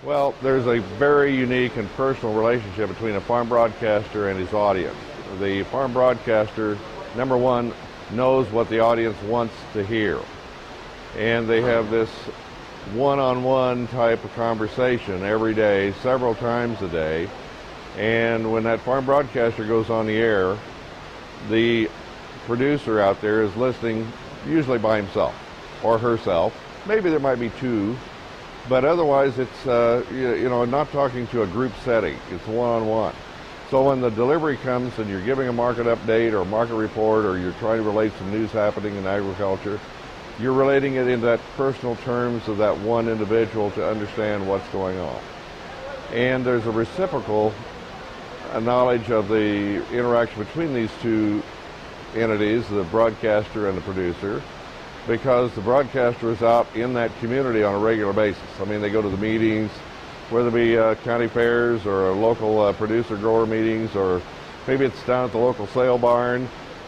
Well, there's a very unique and personal relationship between a farm broadcaster and his audience. The farm broadcaster, number one, knows what the audience wants to hear. And they have this one-on-one type of conversation every day, several times a day. And when that farm broadcaster goes on the air, the producer out there is listening usually by himself or herself. Maybe there might be two, but otherwise it's not talking to a group setting. It's one-on-one. So when the delivery comes and you're giving a market update or a market report, or you're trying to relate some news happening in agriculture, you're relating it in that personal terms of that one individual to understand what's going on. And there's a reciprocal knowledge of the interaction between these two entities, the broadcaster and the producer, because the broadcaster is out in that community on a regular basis. I mean, they go to the meetings, whether it be county fairs or local producer-grower meetings, or maybe it's down at the local sale barn,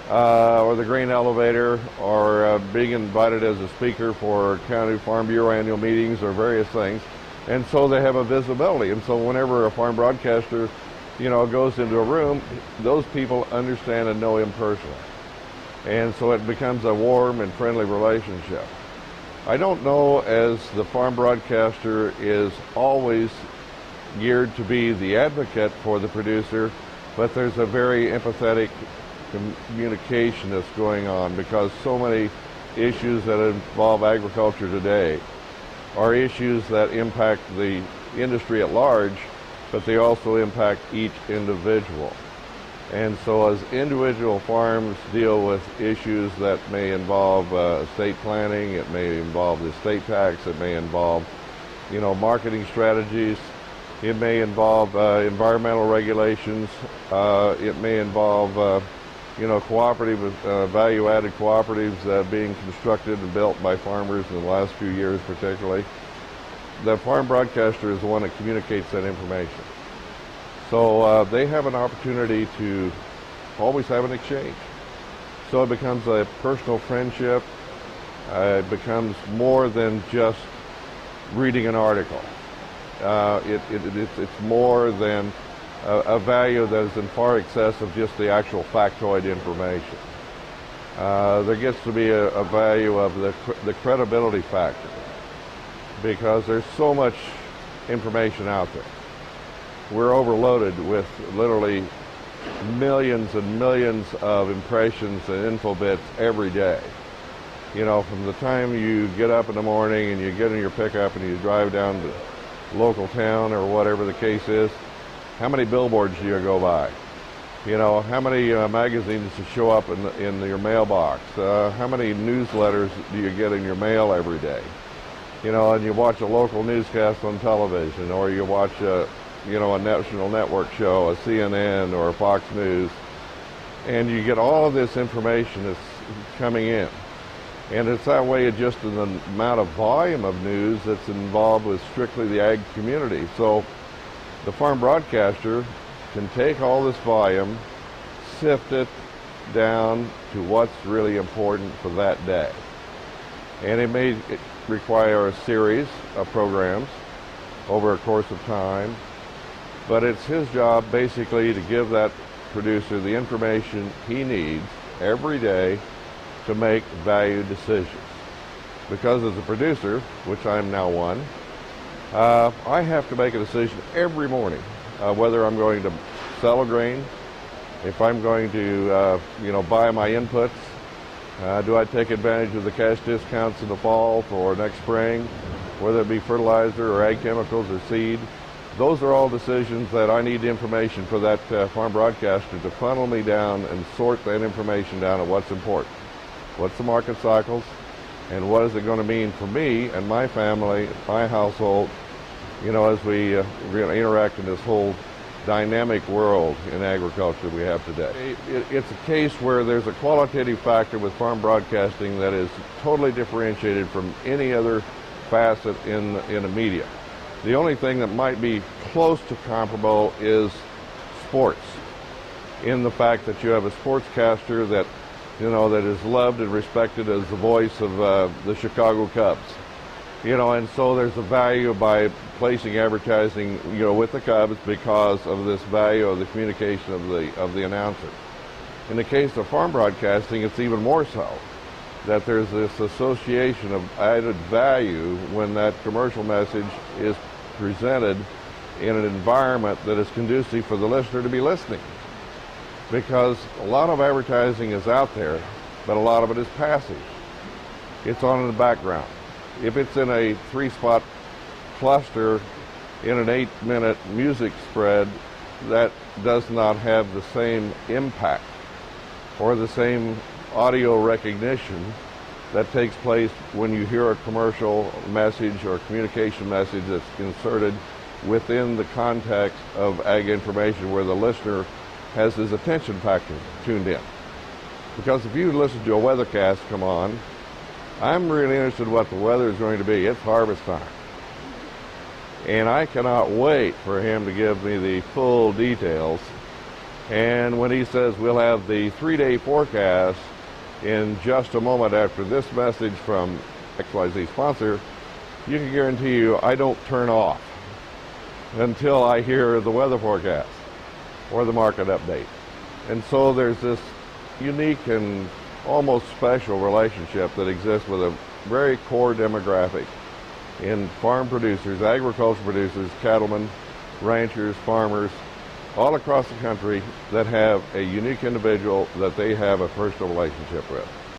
or the grain elevator, or being invited as a speaker for County Farm Bureau annual meetings or various things. And so they have a visibility. And so whenever a farm broadcaster, goes into a room, those people understand and know him personally. And so it becomes a warm and friendly relationship. I don't know as the farm broadcaster is always geared to be the advocate for the producer, but there's a very empathetic communication that's going on, because so many issues that involve agriculture today are issues that impact the industry at large, but they also impact each individual. And so as individual farms deal with issues that may involve estate planning, it may involve the estate tax, it may involve, marketing strategies, it may involve environmental regulations, it may involve, cooperative, value-added cooperatives being constructed and built by farmers in the last few years particularly. The farm broadcaster is the one that communicates that information. So they have an opportunity to always have an exchange. So it becomes a personal friendship. It becomes more than just reading an article. It's more than a value that is in far excess of just the actual factoid information. There gets to be a value of the credibility factor, because there's so much information out there. We're overloaded with literally millions and millions of impressions and info bits every day. From the time you get up in the morning and you get in your pickup and you drive down to local town or whatever the case is, how many billboards do you go by? How many magazines show up in your mailbox? How many newsletters do you get in your mail every day? And you watch a local newscast on television, or you watch a national network show, a CNN or a Fox News, and you get all of this information that's coming in. And it's that way just in the amount of volume of news that's involved with strictly the ag community. So the farm broadcaster can take all this volume, sift it down to what's really important for that day. And it may require a series of programs over a course of time, but it's his job basically to give that producer the information he needs every day to make value decisions. Because as a producer, which I'm now one, I have to make a decision every morning whether I'm going to sell a grain, if I'm going to buy my inputs, do I take advantage of the cash discounts in the fall for next spring, whether it be fertilizer or ag chemicals or seed. Those are all decisions that I need information for that farm broadcaster to funnel me down and sort that information down at what's important. What's the market cycles, and what is it going to mean for me and my family, my household, as we interact in this whole dynamic world in agriculture we have today. It's a case where there's a qualitative factor with farm broadcasting that is totally differentiated from any other facet in the media. The only thing that might be close to comparable is sports, in the fact that you have a sportscaster that is loved and respected as the voice of the Chicago Cubs. And so there's a value by placing advertising, with the Cubs because of this value of the communication of the announcer. In the case of farm broadcasting, it's even more so, that there's this association of added value when that commercial message is presented in an environment that is conducive for the listener to be listening. Because a lot of advertising is out there, but a lot of it is passive. It's on in the background. If it's in a 3-spot cluster in an 8-minute music spread, that does not have the same impact or the same audio recognition that takes place when you hear a commercial message or communication message that's inserted within the context of ag information where the listener has his attention factor tuned in. Because if you listen to a weathercast come on, I'm really interested in what the weather is going to be. It's harvest time. And I cannot wait for him to give me the full details. And when he says we'll have the 3-day forecast in just a moment after this message from XYZ sponsor, you can guarantee you I don't turn off until I hear the weather forecast or the market update. And so there's this unique and almost special relationship that exists with a very core demographic in farm producers, agriculture producers, cattlemen, ranchers, farmers, all across the country that have a unique individual that they have a personal relationship with.